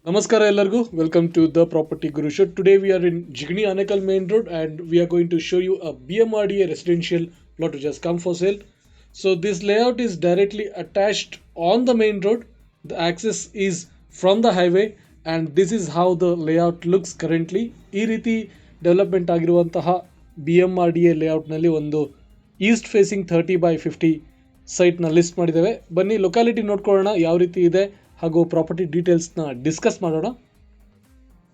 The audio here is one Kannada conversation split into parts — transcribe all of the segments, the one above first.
Namaskara ellargu. Welcome to the Property Guru Show. Today we are in Jigni Anekal Main Road and we are going to show you a BMRDA residential plot which has come for sale. So this layout is directly attached on the main road. The access is from the highway and this is how the layout looks currently. ಈ ರೀತಿ ಡೆವಲಪ್ಮೆಂಟ್ ಆಗಿರುವಂತಹ BMRDA ಲೇಔಟ್ನಲ್ಲಿ ಒಂದು ಈಸ್ಟ್ ಫೇಸಿಂಗ್ 30/50 ಸೈಟ್ನ ಲಿಸ್ಟ್ ಮಾಡಿದ್ದೇವೆ. ಬನ್ನಿ ಲೊಕ್ಯಾಲಿಟಿ ನೋಡ್ಕೊಳ್ಳೋಣ ಯಾವ ರೀತಿ ಇದೆ ಹಾಗೂ ಪ್ರಾಪರ್ಟಿ ಡೀಟೇಲ್ಸ್ನ ಡಿಸ್ಕಸ್ ಮಾಡೋಣ.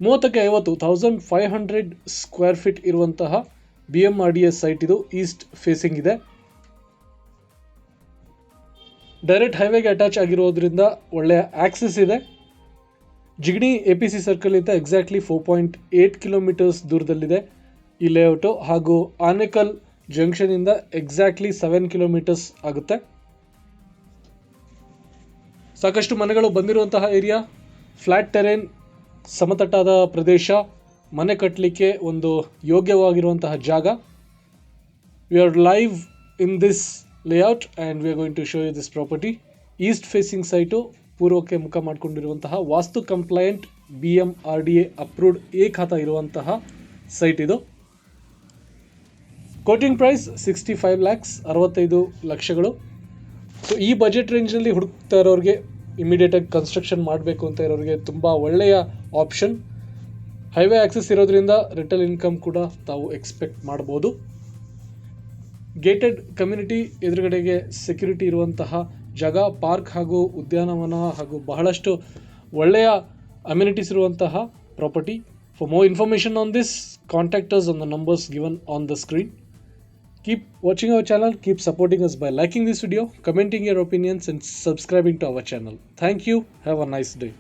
30/50 ಸ್ಕ್ವೇರ್ ಫೀಟ್ ಇರುವಂತಹ BMRDA ಸೈಟ್ ಇದು ಈಸ್ಟ್ ಫೇಸಿಂಗ್ ಇದೆ. ಡೈರೆಕ್ಟ್ ಹೈವೇಗೆ ಅಟ್ಯಾಚ್ ಆಗಿರೋದ್ರಿಂದ ಒಳ್ಳೆಯ ಆಕ್ಸೆಸ್ ಇದೆ. ಜಿಗಣಿ APC ಸರ್ಕಲ್ ಇಂದ ಎಕ್ಸಾಕ್ಟ್ಲಿ 4.8 ಕಿಲೋಮೀಟರ್ಸ್ ದೂರದಲ್ಲಿದೆ ಈ ಲೇಔಟು ಹಾಗೂ ಆನೇಕಲ್ ಜಂಕ್ಷನ್ ಇಂದ ಎಕ್ಸಾಕ್ಟ್ಲಿ 7 ಕಿಲೋಮೀಟರ್ಸ್ ಆಗುತ್ತೆ. ಸಾಕಷ್ಟು ಮನೆಗಳು ಬಂದಿರುವಂತಹ ಏರಿಯಾ, ಫ್ಲ್ಯಾಟ್ ಟೆರೇನ್, ಸಮತಟ್ಟಾದ ಪ್ರದೇಶ, ಮನೆ ಕಟ್ಟಲಿಕ್ಕೆ ಒಂದು ಯೋಗ್ಯವಾಗಿರುವಂತಹ ಜಾಗ. We are live in this layout and we are going to show you this property. East facing site, ಪೂರ್ವಕ್ಕೆ ಮುಖ ಮಾಡಿಕೊಂಡಿರುವಂತಹ vastu compliant BMRDA approved khata ಇರುವಂತಹ ಸೈಟ್ ಇದು. ಕೋಟಿಂಗ್ ಪ್ರೈಸ್ 65 lakhs, 65 ಲಕ್ಷಗಳು. ಸೊ ಈ ಬಜೆಟ್ ರೇಂಜ್ನಲ್ಲಿ ಹುಡುಕ್ತಾ ಇರೋರಿಗೆ, ಇಮಿಡಿಯೇಟಾಗಿ ಕನ್ಸ್ಟ್ರಕ್ಷನ್ ಮಾಡಬೇಕು ಅಂತ ಇರೋರಿಗೆ ತುಂಬ ಒಳ್ಳೆಯ ಆಪ್ಷನ್. ಹೈವೇ ಆಕ್ಸೆಸ್ ಇರೋದ್ರಿಂದ ರೆಂಟಲ್ ಇನ್ಕಮ್ ಕೂಡ ತಾವು ಎಕ್ಸ್ಪೆಕ್ಟ್ ಮಾಡ್ಬೋದು. ಗೇಟೆಡ್ ಕಮ್ಯುನಿಟಿ ಎದುರುಗಡೆಗೆ ಸೆಕ್ಯೂರಿಟಿ ಇರುವಂತಹ ಜಾಗ, ಪಾರ್ಕ್ ಹಾಗೂ ಉದ್ಯಾನವನ ಹಾಗೂ ಬಹಳಷ್ಟು ಒಳ್ಳೆಯ ಅಮ್ಯುನಿಟೀಸ್ ಇರುವಂತಹ property. For more information on this, contact us on the numbers given on the screen. Keep watching our channel, keep supporting us by liking this video, commenting your opinions and subscribing to our channel. Thank you. Have a nice day.